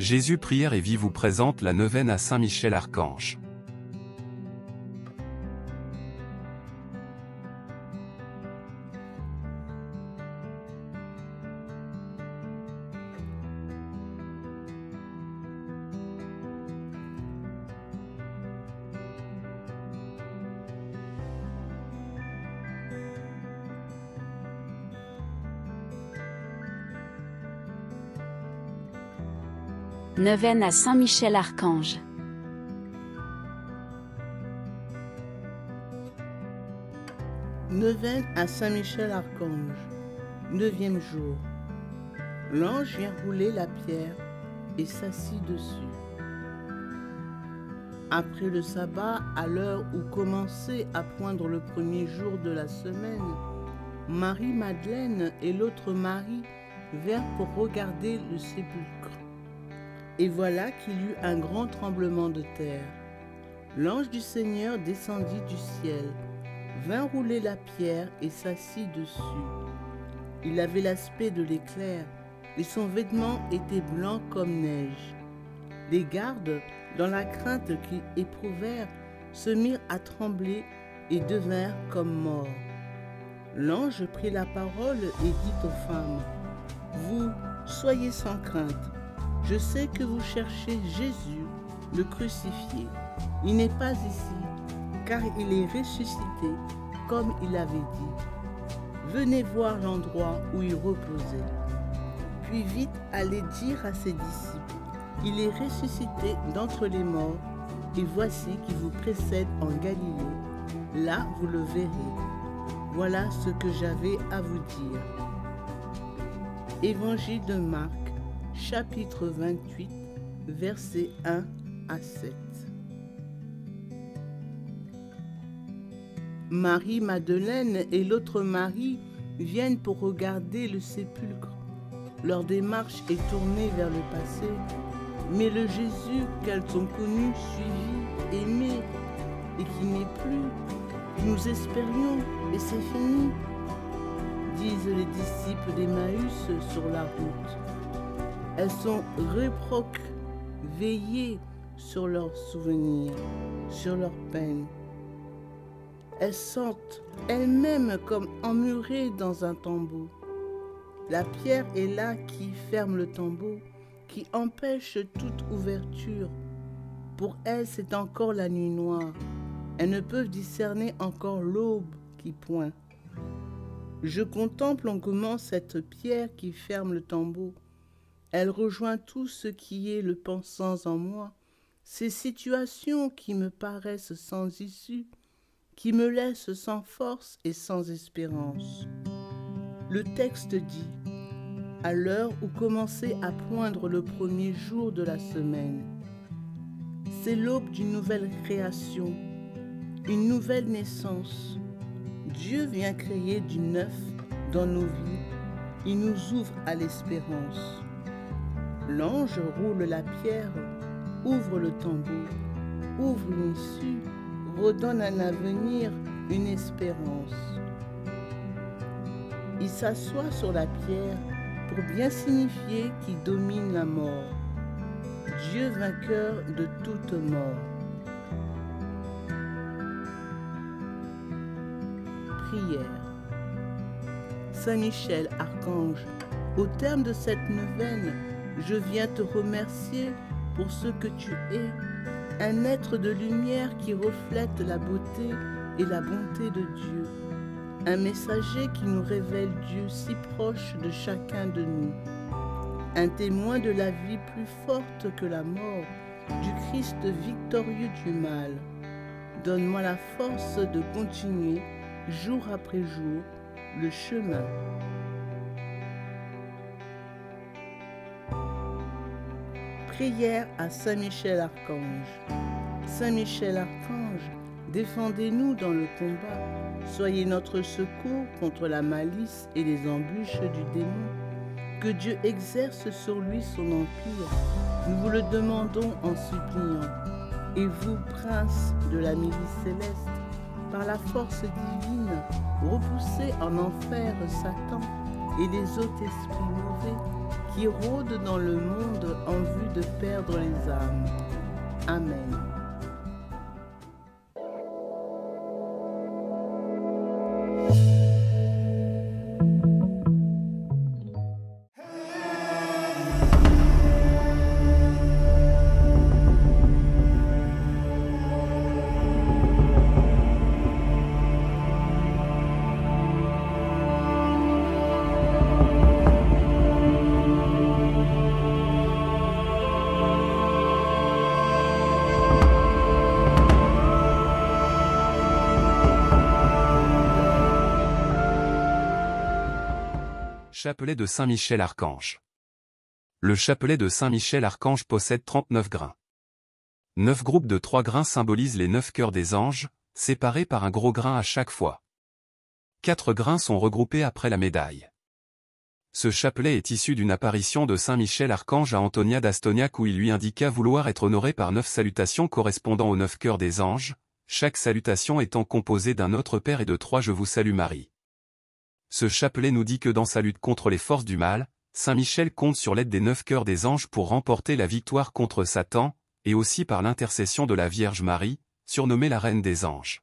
Jésus Prière et Vie vous présente la neuvaine à Saint Michel Archange. Neuvaine à Saint Michel Archange. Neuvaine à Saint Michel Archange. 9e jour. L'ange vient rouler la pierre et s'assit dessus. Après le sabbat, à l'heure où commençait à poindre le premier jour de la semaine, Marie-Madeleine et l'autre Marie vinrent pour regarder le sépulcre. Et voilà qu'il y eut un grand tremblement de terre. L'ange du Seigneur descendit du ciel, vint rouler la pierre et s'assit dessus. Il avait l'aspect de l'éclair, et son vêtement était blanc comme neige. Les gardes, dans la crainte qu'ils éprouvèrent, se mirent à trembler et devinrent comme morts. L'ange prit la parole et dit aux femmes : « Vous, soyez sans crainte. Je sais que vous cherchez Jésus, le crucifié. Il n'est pas ici, car il est ressuscité, comme il avait dit. Venez voir l'endroit où il reposait. Puis vite allez dire à ses disciples, il est ressuscité d'entre les morts, et voici qu'il vous précède en Galilée. Là, vous le verrez. Voilà ce que j'avais à vous dire. » Évangile de Marc, chapitre 28, versets 1 à 7. Marie-Madeleine et l'autre Marie viennent pour regarder le sépulcre. Leur démarche est tournée vers le passé, mais le Jésus qu'elles ont connu, suivi, aimé et qui n'est plus, nous espérions et c'est fini, disent les disciples d'Emmaüs sur la route. Elles sont réproquées sur leurs souvenirs, sur leurs peines. Elles sentent elles-mêmes comme emmurées dans un tombeau. La pierre est là qui ferme le tombeau, qui empêche toute ouverture. Pour elles, c'est encore la nuit noire. Elles ne peuvent discerner encore l'aube qui pointe. Je contemple longuement cette pierre qui ferme le tombeau. Elle rejoint tout ce qui est le pensant en moi, ces situations qui me paraissent sans issue, qui me laissent sans force et sans espérance. Le texte dit, à l'heure où commençait à poindre le premier jour de la semaine. C'est l'aube d'une nouvelle création, une nouvelle naissance. Dieu vient créer du neuf dans nos vies, il nous ouvre à l'espérance. L'ange roule la pierre, ouvre le tombeau, ouvre une issue, redonne un avenir, une espérance. Il s'assoit sur la pierre pour bien signifier qu'il domine la mort. Dieu vainqueur de toute mort. Prière. Saint Michel Archange, au terme de cette neuvaine, je viens te remercier pour ce que tu es, un être de lumière qui reflète la beauté et la bonté de Dieu, un messager qui nous révèle Dieu si proche de chacun de nous, un témoin de la vie plus forte que la mort, du Christ victorieux du mal. Donne-moi la force de continuer, jour après jour, le chemin. Prière à Saint Michel Archange. Saint Michel Archange, défendez-nous dans le combat. Soyez notre secours contre la malice et les embûches du démon. Que Dieu exerce sur lui son empire. Nous vous le demandons en suppliant. Et vous, prince de la milice céleste, par la force divine, repoussez en enfer Satan et les autres esprits mauvais qui rôde dans le monde en vue de perdre les âmes. Amen. Chapelet de Saint-Michel-Archange. Le chapelet de Saint-Michel-Archange possède 39 grains. 9 groupes de 3 grains symbolisent les 9 cœurs des anges, séparés par un gros grain à chaque fois. 4 grains sont regroupés après la médaille. Ce chapelet est issu d'une apparition de Saint-Michel-Archange à Antonia d'Astoniac où il lui indiqua vouloir être honoré par 9 salutations correspondant aux 9 cœurs des anges, chaque salutation étant composée d'un Notre Père et de 3 Je vous salue Marie. Ce chapelet nous dit que dans sa lutte contre les forces du mal, Saint Michel compte sur l'aide des 9 cœurs des anges pour remporter la victoire contre Satan, et aussi par l'intercession de la Vierge Marie, surnommée la Reine des Anges.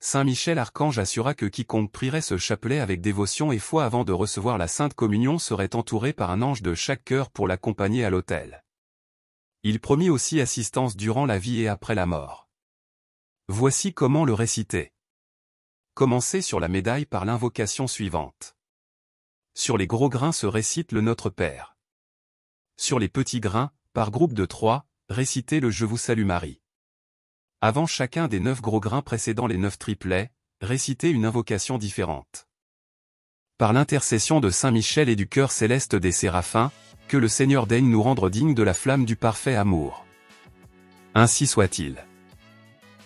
Saint Michel Archange assura que quiconque prierait ce chapelet avec dévotion et foi avant de recevoir la Sainte Communion serait entouré par un ange de chaque cœur pour l'accompagner à l'autel. Il promit aussi assistance durant la vie et après la mort. Voici comment le réciter. Commencez sur la médaille par l'invocation suivante. Sur les gros grains se récite le Notre Père. Sur les petits grains, par groupe de 3, récitez le Je vous salue Marie. Avant chacun des 9 gros grains précédant les 9 triplets, récitez une invocation différente. Par l'intercession de Saint Michel et du cœur céleste des séraphins, que le Seigneur daigne nous rendre dignes de la flamme du parfait amour. Ainsi soit-il.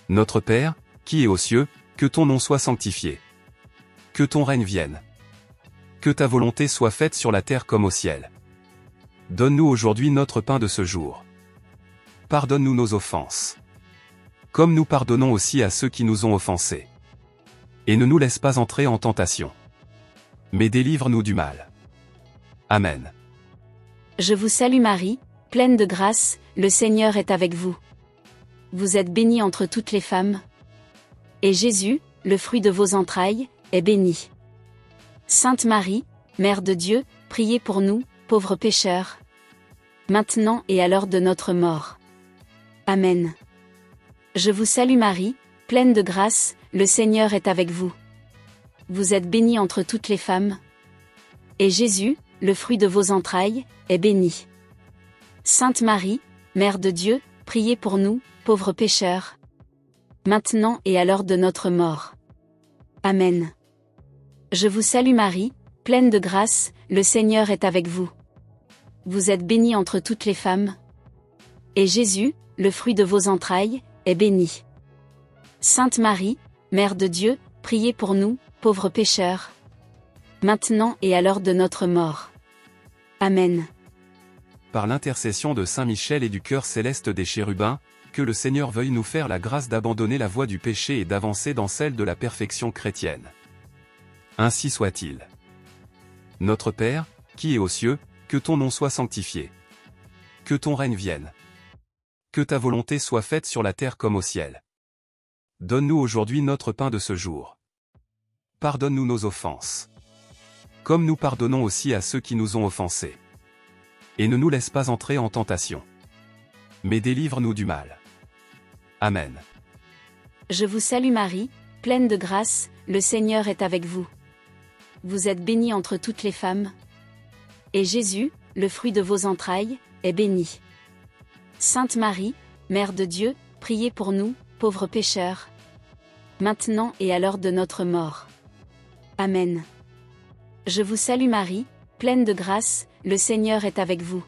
Notre Père, qui es aux cieux, que ton nom soit sanctifié. Que ton règne vienne. Que ta volonté soit faite sur la terre comme au ciel. Donne-nous aujourd'hui notre pain de ce jour. Pardonne-nous nos offenses. Comme nous pardonnons aussi à ceux qui nous ont offensés. Et ne nous laisse pas entrer en tentation. Mais délivre-nous du mal. Amen. Je vous salue Marie, pleine de grâce, le Seigneur est avec vous. Vous êtes bénie entre toutes les femmes. Et Jésus, le fruit de vos entrailles, est béni. Sainte Marie, Mère de Dieu, priez pour nous, pauvres pécheurs. Maintenant et à l'heure de notre mort. Amen. Je vous salue Marie, pleine de grâce, le Seigneur est avec vous. Vous êtes bénie entre toutes les femmes. Et Jésus, le fruit de vos entrailles, est béni. Sainte Marie, Mère de Dieu, priez pour nous, pauvres pécheurs. Maintenant et à l'heure de notre mort. Amen. Je vous salue Marie, pleine de grâce, le Seigneur est avec vous. Vous êtes bénie entre toutes les femmes. Et Jésus, le fruit de vos entrailles, est béni. Sainte Marie, Mère de Dieu, priez pour nous, pauvres pécheurs. Maintenant et à l'heure de notre mort. Amen. Par l'intercession de Saint Michel et du cœur céleste des chérubins, que le Seigneur veuille nous faire la grâce d'abandonner la voie du péché et d'avancer dans celle de la perfection chrétienne. Ainsi soit-il. Notre Père, qui es aux cieux, que ton nom soit sanctifié. Que ton règne vienne. Que ta volonté soit faite sur la terre comme au ciel. Donne-nous aujourd'hui notre pain de ce jour. Pardonne-nous nos offenses. Comme nous pardonnons aussi à ceux qui nous ont offensés. Et ne nous laisse pas entrer en tentation. Mais délivre-nous du mal. Amen. Je vous salue Marie, pleine de grâce, le Seigneur est avec vous. Vous êtes bénie entre toutes les femmes. Et Jésus, le fruit de vos entrailles, est béni. Sainte Marie, Mère de Dieu, priez pour nous, pauvres pécheurs. Maintenant et à l'heure de notre mort. Amen. Je vous salue Marie, pleine de grâce, le Seigneur est avec vous.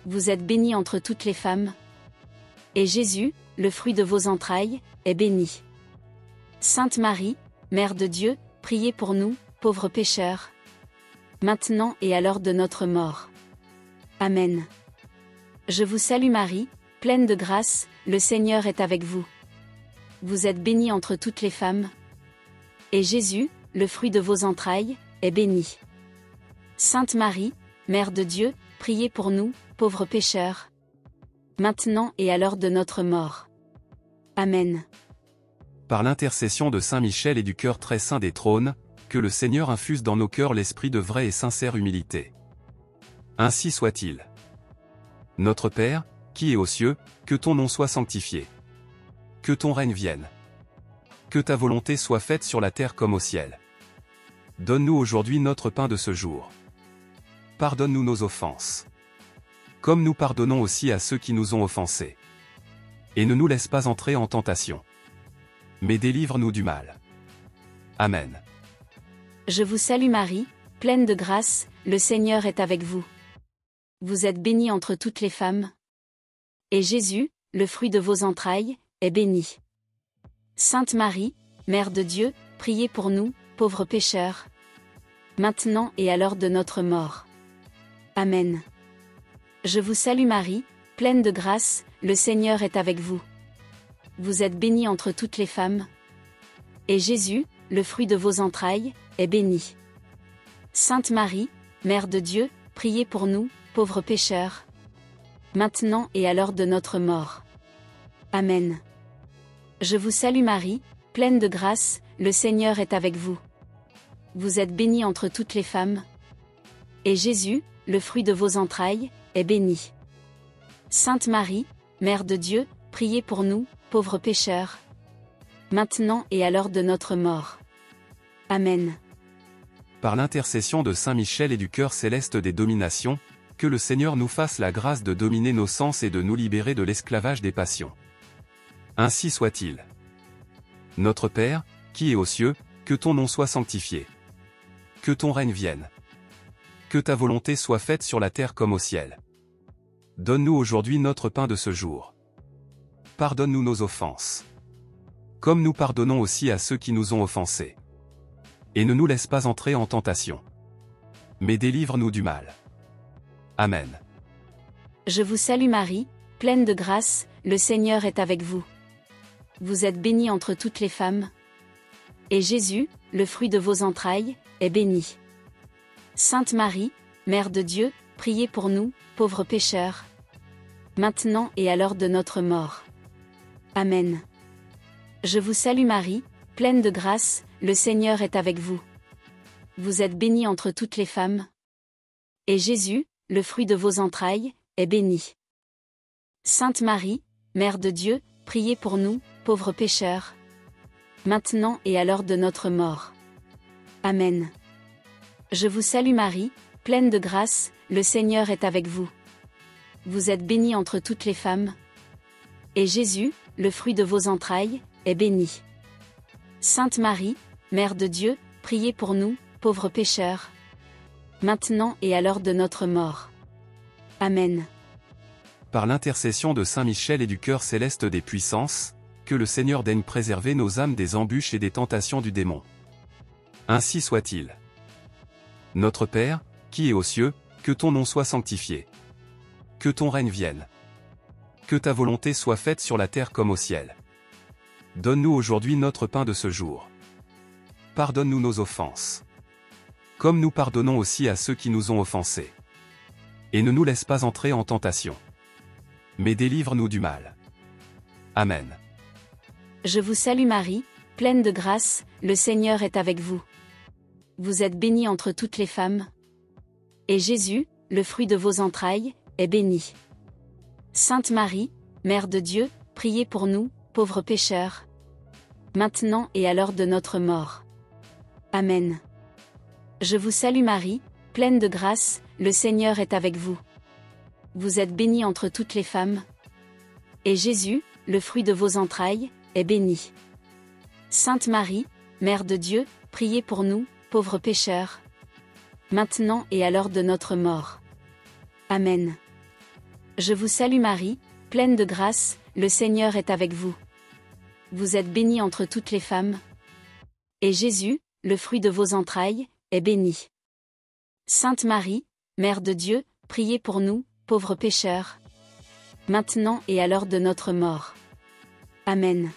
Vous êtes bénie entre toutes les femmes. Et Jésus, le fruit de vos entrailles, est béni. Sainte Marie, Mère de Dieu, priez pour nous, pauvres pécheurs. Maintenant et à l'heure de notre mort. Amen. Je vous salue Marie, pleine de grâce, le Seigneur est avec vous. Vous êtes bénie entre toutes les femmes. Et Jésus, le fruit de vos entrailles, est béni. Sainte Marie, Mère de Dieu, priez pour nous, pauvres pécheurs. Maintenant et à l'heure de notre mort. Amen. Par l'intercession de Saint Michel et du cœur très saint des trônes, que le Seigneur infuse dans nos cœurs l'esprit de vraie et sincère humilité. Ainsi soit-il. Notre Père, qui es aux cieux, que ton nom soit sanctifié. Que ton règne vienne. Que ta volonté soit faite sur la terre comme au ciel. Donne-nous aujourd'hui notre pain de ce jour. Pardonne-nous nos offenses. Comme nous pardonnons aussi à ceux qui nous ont offensés. Et ne nous laisse pas entrer en tentation. Mais délivre-nous du mal. Amen. Je vous salue Marie, pleine de grâce, le Seigneur est avec vous. Vous êtes bénie entre toutes les femmes. Et Jésus, le fruit de vos entrailles, est béni. Sainte Marie, Mère de Dieu, priez pour nous, pauvres pécheurs. Maintenant et à l'heure de notre mort. Amen. Je vous salue Marie, pleine de grâce, le Seigneur est avec vous. Vous êtes bénie entre toutes les femmes. Et Jésus, le fruit de vos entrailles, est béni. Sainte Marie, Mère de Dieu, priez pour nous, pauvres pécheurs. Maintenant et à l'heure de notre mort. Amen. Je vous salue Marie, pleine de grâce, le Seigneur est avec vous. Vous êtes bénie entre toutes les femmes. Et Jésus, le fruit de vos entrailles, est béni. Sainte Marie, Mère de Dieu, priez pour nous, pauvres pécheurs. Maintenant et à l'heure de notre mort. Amen. Par l'intercession de Saint Michel et du cœur céleste des dominations, que le Seigneur nous fasse la grâce de dominer nos sens et de nous libérer de l'esclavage des passions. Ainsi soit-il. Notre Père, qui es aux cieux, que ton nom soit sanctifié. Que ton règne vienne. Que ta volonté soit faite sur la terre comme au ciel. Donne-nous aujourd'hui notre pain de ce jour. Pardonne-nous nos offenses. Comme nous pardonnons aussi à ceux qui nous ont offensés. Et ne nous laisse pas entrer en tentation. Mais délivre-nous du mal. Amen. Je vous salue Marie, pleine de grâce, le Seigneur est avec vous. Vous êtes bénie entre toutes les femmes. Et Jésus, le fruit de vos entrailles, est béni. Sainte Marie, Mère de Dieu, priez pour nous, pauvres pécheurs. Maintenant et à l'heure de notre mort. Amen. Je vous salue Marie, pleine de grâce, le Seigneur est avec vous. Vous êtes bénie entre toutes les femmes. Et Jésus, le fruit de vos entrailles, est béni. Sainte Marie, Mère de Dieu, priez pour nous, pauvres pécheurs. Maintenant et à l'heure de notre mort. Amen. Je vous salue Marie, pleine de grâce, le Seigneur est avec vous. Vous êtes bénie entre toutes les femmes. Et Jésus, le fruit de vos entrailles, est béni. Sainte Marie, Mère de Dieu, priez pour nous, pauvres pécheurs. Maintenant et à l'heure de notre mort. Amen. Par l'intercession de Saint Michel et du cœur céleste des puissances, que le Seigneur daigne préserver nos âmes des embûches et des tentations du démon. Ainsi soit-il. Notre Père, qui es aux cieux, que ton nom soit sanctifié. Que ton règne vienne. Que ta volonté soit faite sur la terre comme au ciel. Donne-nous aujourd'hui notre pain de ce jour. Pardonne-nous nos offenses. Comme nous pardonnons aussi à ceux qui nous ont offensés. Et ne nous laisse pas entrer en tentation. Mais délivre-nous du mal. Amen. Je vous salue Marie, pleine de grâce, le Seigneur est avec vous. Vous êtes bénie entre toutes les femmes. Et Jésus, le fruit de vos entrailles, est béni. Sainte Marie, Mère de Dieu, priez pour nous, pauvres pécheurs. Maintenant et à l'heure de notre mort. Amen. Je vous salue Marie, pleine de grâce, le Seigneur est avec vous. Vous êtes bénie entre toutes les femmes. Et Jésus, le fruit de vos entrailles, est béni. Sainte Marie, Mère de Dieu, priez pour nous, pauvres pécheurs. Maintenant et à l'heure de notre mort. Amen. Je vous salue Marie, pleine de grâce, le Seigneur est avec vous. Vous êtes bénie entre toutes les femmes. Et Jésus, le fruit de vos entrailles, est béni. Sainte Marie, Mère de Dieu, priez pour nous, pauvres pécheurs. Maintenant et à l'heure de notre mort. Amen.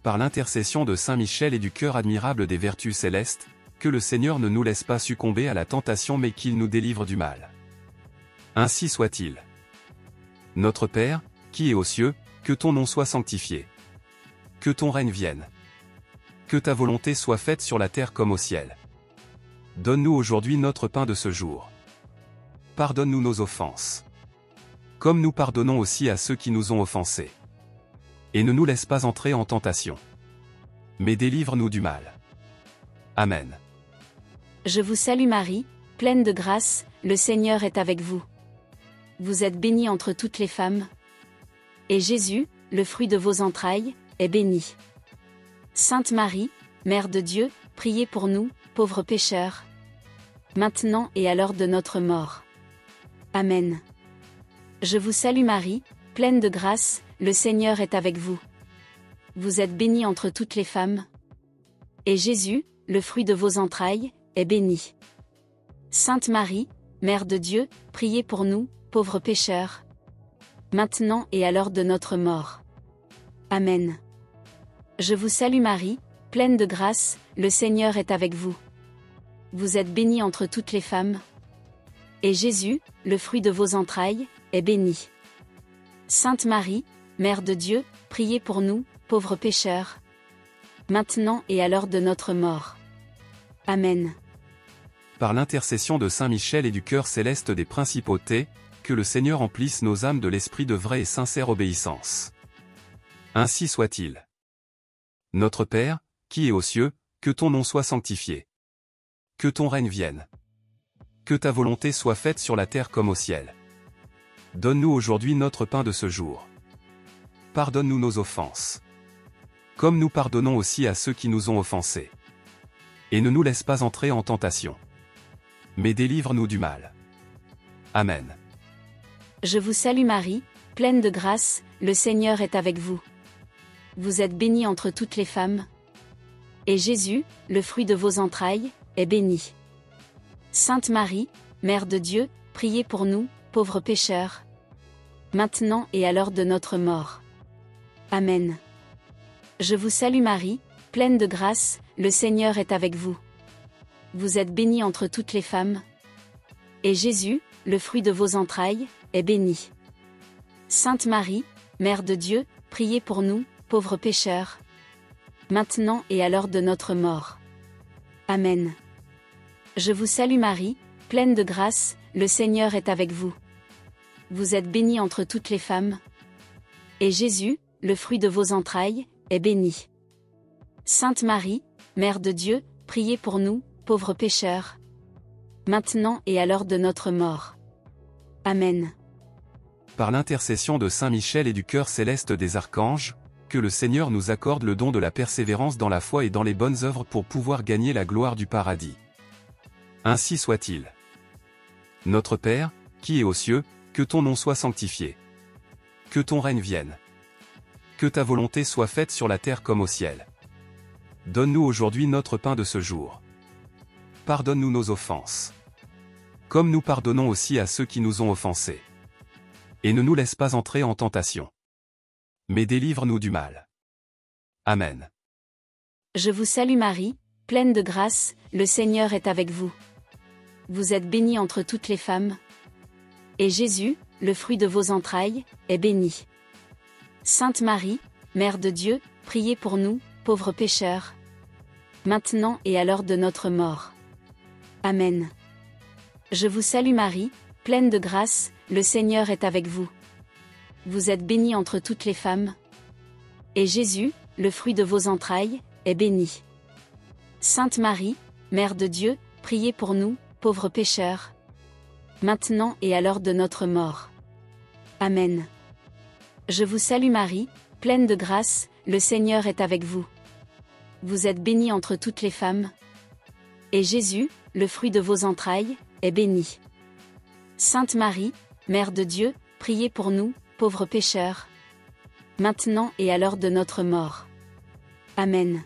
Par l'intercession de Saint Michel et du cœur admirable des vertus célestes, que le Seigneur ne nous laisse pas succomber à la tentation mais qu'il nous délivre du mal. Ainsi soit-il. Notre Père, qui es aux cieux, que ton nom soit sanctifié. Que ton règne vienne. Que ta volonté soit faite sur la terre comme au ciel. Donne-nous aujourd'hui notre pain de ce jour. Pardonne-nous nos offenses. Comme nous pardonnons aussi à ceux qui nous ont offensés. Et ne nous laisse pas entrer en tentation. Mais délivre-nous du mal. Amen. Je vous salue Marie, pleine de grâce, le Seigneur est avec vous. Vous êtes bénie entre toutes les femmes. Et Jésus, le fruit de vos entrailles, est béni. Sainte Marie, Mère de Dieu, priez pour nous, pauvres pécheurs. Maintenant et à l'heure de notre mort. Amen. Je vous salue Marie, pleine de grâce, le Seigneur est avec vous. Vous êtes bénie entre toutes les femmes. Et Jésus, le fruit de vos entrailles, est béni. Sainte Marie, Mère de Dieu, priez pour nous, pauvres pécheurs. Maintenant et à l'heure de notre mort. Amen. Je vous salue Marie, pleine de grâce, le Seigneur est avec vous. Vous êtes bénie entre toutes les femmes. Et Jésus, le fruit de vos entrailles, est béni. Sainte Marie, Mère de Dieu, priez pour nous, pauvres pécheurs. Maintenant et à l'heure de notre mort. Amen. Par l'intercession de Saint Michel et du cœur céleste des principautés, que le Seigneur emplisse nos âmes de l'esprit de vraie et sincère obéissance. Ainsi soit-il. Notre Père, qui es aux cieux, que ton nom soit sanctifié. Que ton règne vienne. Que ta volonté soit faite sur la terre comme au ciel. Donne-nous aujourd'hui notre pain de ce jour. Pardonne-nous nos offenses. Comme nous pardonnons aussi à ceux qui nous ont offensés. Et ne nous laisse pas entrer en tentation. Mais délivre-nous du mal. Amen. Je vous salue Marie, pleine de grâce, le Seigneur est avec vous. Vous êtes bénie entre toutes les femmes. Et Jésus, le fruit de vos entrailles, est béni. Sainte Marie, Mère de Dieu, priez pour nous, pauvres pécheurs. Maintenant et à l'heure de notre mort. Amen. Je vous salue Marie, pleine de grâce, le Seigneur est avec vous. Vous êtes bénie entre toutes les femmes. Et Jésus, le fruit de vos entrailles, est béni. Sainte Marie, Mère de Dieu, priez pour nous, pauvres pécheurs. Maintenant et à l'heure de notre mort. Amen. Je vous salue Marie, pleine de grâce, le Seigneur est avec vous. Vous êtes bénie entre toutes les femmes. Et Jésus, le fruit de vos entrailles, est béni. Sainte Marie, Mère de Dieu, priez pour nous, pauvres pécheurs. Maintenant et à l'heure de notre mort. Amen. Par l'intercession de Saint Michel et du cœur céleste des archanges, que le Seigneur nous accorde le don de la persévérance dans la foi et dans les bonnes œuvres pour pouvoir gagner la gloire du paradis. Ainsi soit-il. Notre Père, qui es aux cieux, que ton nom soit sanctifié. Que ton règne vienne. Que ta volonté soit faite sur la terre comme au ciel. Donne-nous aujourd'hui notre pain de ce jour. Pardonne-nous nos offenses. Comme nous pardonnons aussi à ceux qui nous ont offensés. Et ne nous laisse pas entrer en tentation. Mais délivre-nous du mal. Amen. Je vous salue Marie, pleine de grâce, le Seigneur est avec vous. Vous êtes bénie entre toutes les femmes. Et Jésus, le fruit de vos entrailles, est béni. Sainte Marie, Mère de Dieu, priez pour nous, pauvres pécheurs. Maintenant et à l'heure de notre mort. Amen. Je vous salue Marie, pleine de grâce, le Seigneur est avec vous. Vous êtes bénie entre toutes les femmes. Et Jésus, le fruit de vos entrailles, est béni. Sainte Marie, Mère de Dieu, priez pour nous, pauvres pécheurs. Maintenant et à l'heure de notre mort. Amen. Je vous salue Marie, pleine de grâce, le Seigneur est avec vous. Vous êtes bénie entre toutes les femmes. Et Jésus, le fruit de vos entrailles, est béni. Sainte Marie, Mère de Dieu, priez pour nous, pauvres pécheurs. Maintenant et à l'heure de notre mort. Amen.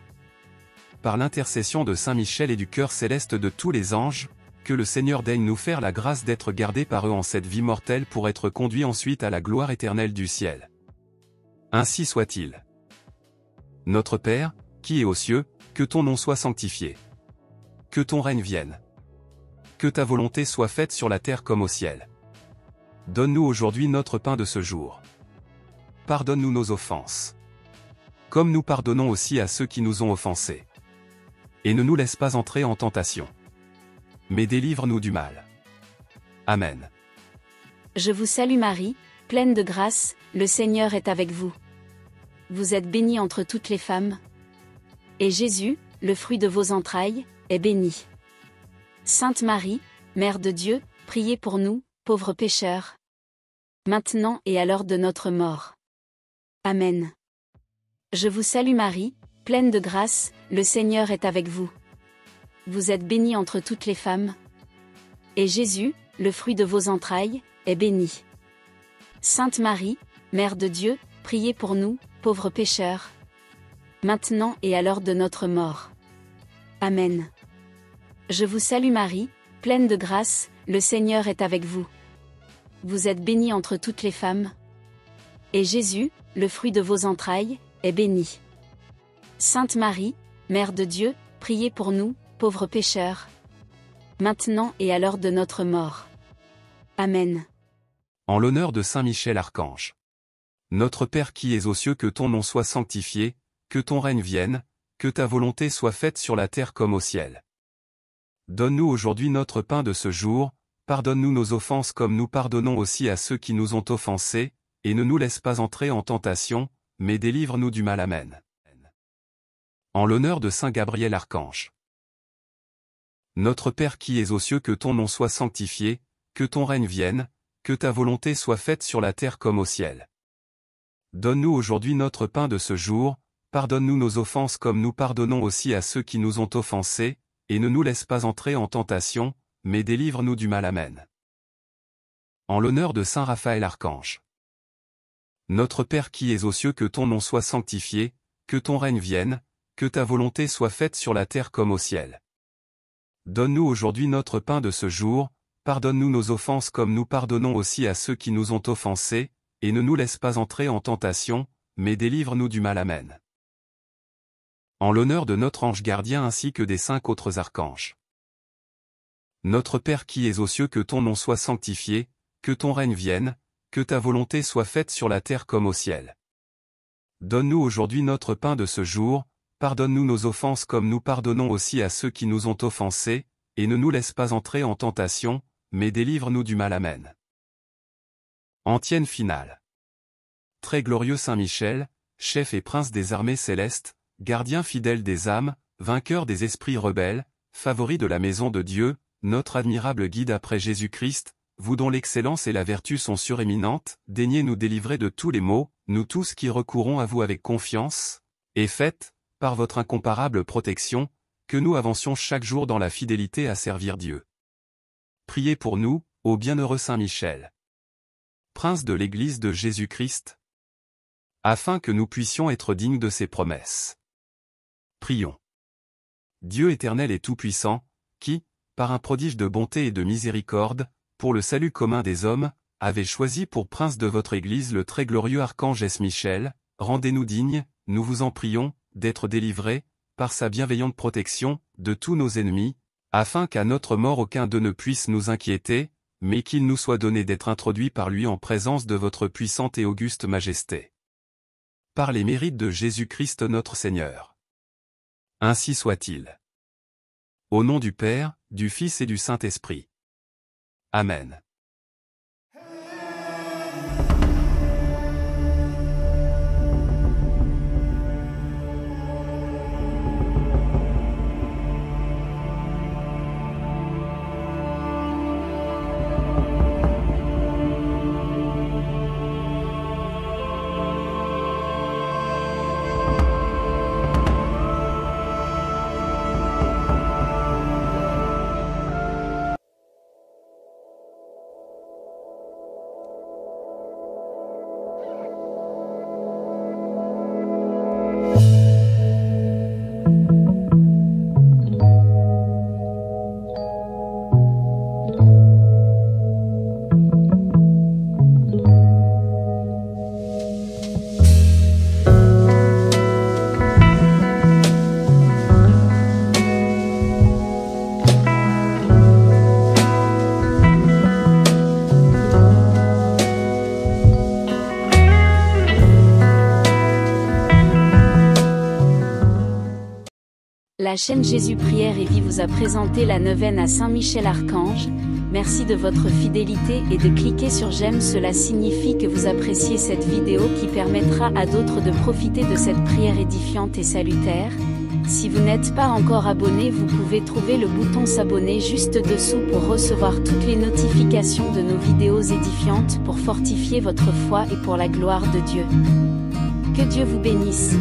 Par l'intercession de Saint Michel et du cœur céleste de tous les anges, que le Seigneur daigne nous faire la grâce d'être gardés par eux en cette vie mortelle pour être conduits ensuite à la gloire éternelle du ciel. Ainsi soit-il. Notre Père, qui es aux cieux, que ton nom soit sanctifié. que ton règne vienne. Que ta volonté soit faite sur la terre comme au ciel. Donne-nous aujourd'hui notre pain de ce jour. Pardonne-nous nos offenses. Comme nous pardonnons aussi à ceux qui nous ont offensés. Et ne nous laisse pas entrer en tentation. Mais délivre-nous du mal. Amen. Je vous salue Marie, pleine de grâce, le Seigneur est avec vous. Vous êtes bénie entre toutes les femmes. Et Jésus, le fruit de vos entrailles, est béni. Sainte Marie, Mère de Dieu, priez pour nous, pauvres pécheurs. Maintenant et à l'heure de notre mort. Amen. Je vous salue Marie, pleine de grâce, le Seigneur est avec vous. Vous êtes bénie entre toutes les femmes. Et Jésus, le fruit de vos entrailles, est béni. Sainte Marie, Mère de Dieu, priez pour nous, pauvres pécheurs. Maintenant et à l'heure de notre mort. Amen. Je vous salue Marie, pleine de grâce, le Seigneur est avec vous. Vous êtes bénie entre toutes les femmes. Et Jésus, le fruit de vos entrailles, est béni. Sainte Marie, Mère de Dieu, priez pour nous, pauvres pécheurs. Maintenant et à l'heure de notre mort. Amen. En l'honneur de Saint Michel Archange. Notre Père qui es aux cieux, que ton nom soit sanctifié, que ton règne vienne, que ta volonté soit faite sur la terre comme au ciel. Donne-nous aujourd'hui notre pain de ce jour, pardonne-nous nos offenses comme nous pardonnons aussi à ceux qui nous ont offensés, et ne nous laisse pas entrer en tentation, mais délivre-nous du mal. Amen. En l'honneur de Saint Gabriel Archange. Notre Père qui es aux cieux, que ton nom soit sanctifié, que ton règne vienne, que ta volonté soit faite sur la terre comme au ciel. Donne-nous aujourd'hui notre pain de ce jour, pardonne-nous nos offenses comme nous pardonnons aussi à ceux qui nous ont offensés, et ne nous laisse pas entrer en tentation, mais délivre-nous du mal. Amen. En l'honneur de Saint Raphaël Archange. Notre Père qui es aux cieux, que ton nom soit sanctifié, que ton règne vienne, que ta volonté soit faite sur la terre comme au ciel. Donne-nous aujourd'hui notre pain de ce jour, pardonne-nous nos offenses comme nous pardonnons aussi à ceux qui nous ont offensés, et ne nous laisse pas entrer en tentation, mais délivre-nous du mal. Amen. En l'honneur de notre ange gardien ainsi que des 5 autres archanges. Notre Père qui es aux cieux, que ton nom soit sanctifié, que ton règne vienne, que ta volonté soit faite sur la terre comme au ciel. Donne-nous aujourd'hui notre pain de ce jour, pardonne-nous nos offenses comme nous pardonnons aussi à ceux qui nous ont offensés, et ne nous laisse pas entrer en tentation, mais délivre-nous du mal. Amen. Antienne finale. Très glorieux Saint Michel, chef et prince des armées célestes, gardien fidèle des âmes, vainqueur des esprits rebelles, favori de la maison de Dieu, notre admirable guide après Jésus-Christ, vous dont l'excellence et la vertu sont suréminentes, daignez nous délivrer de tous les maux, nous tous qui recourons à vous avec confiance, et faites, par votre incomparable protection, que nous avancions chaque jour dans la fidélité à servir Dieu. Priez pour nous, ô bienheureux Saint Michel, prince de l'Église de Jésus-Christ, afin que nous puissions être dignes de ses promesses. Prions. Dieu éternel et tout-puissant, qui, par un prodige de bonté et de miséricorde, pour le salut commun des hommes, avez choisi pour prince de votre Église le très glorieux archange S. Michel, rendez-nous dignes, nous vous en prions, d'être délivrés, par sa bienveillante protection, de tous nos ennemis, afin qu'à notre mort aucun d'eux ne puisse nous inquiéter, mais qu'il nous soit donné d'être introduits par lui en présence de votre puissante et auguste majesté. Par les mérites de Jésus-Christ notre Seigneur. Ainsi soit-il. Au nom du Père, du Fils et du Saint-Esprit. Amen. La chaîne Jésus Prière et Vie vous a présenté la neuvaine à Saint-Michel-Archange. Merci de votre fidélité et de cliquer sur j'aime, cela signifie que vous appréciez cette vidéo qui permettra à d'autres de profiter de cette prière édifiante et salutaire. Si vous n'êtes pas encore abonné, vous pouvez trouver le bouton s'abonner juste dessous pour recevoir toutes les notifications de nos vidéos édifiantes pour fortifier votre foi et pour la gloire de Dieu. Que Dieu vous bénisse.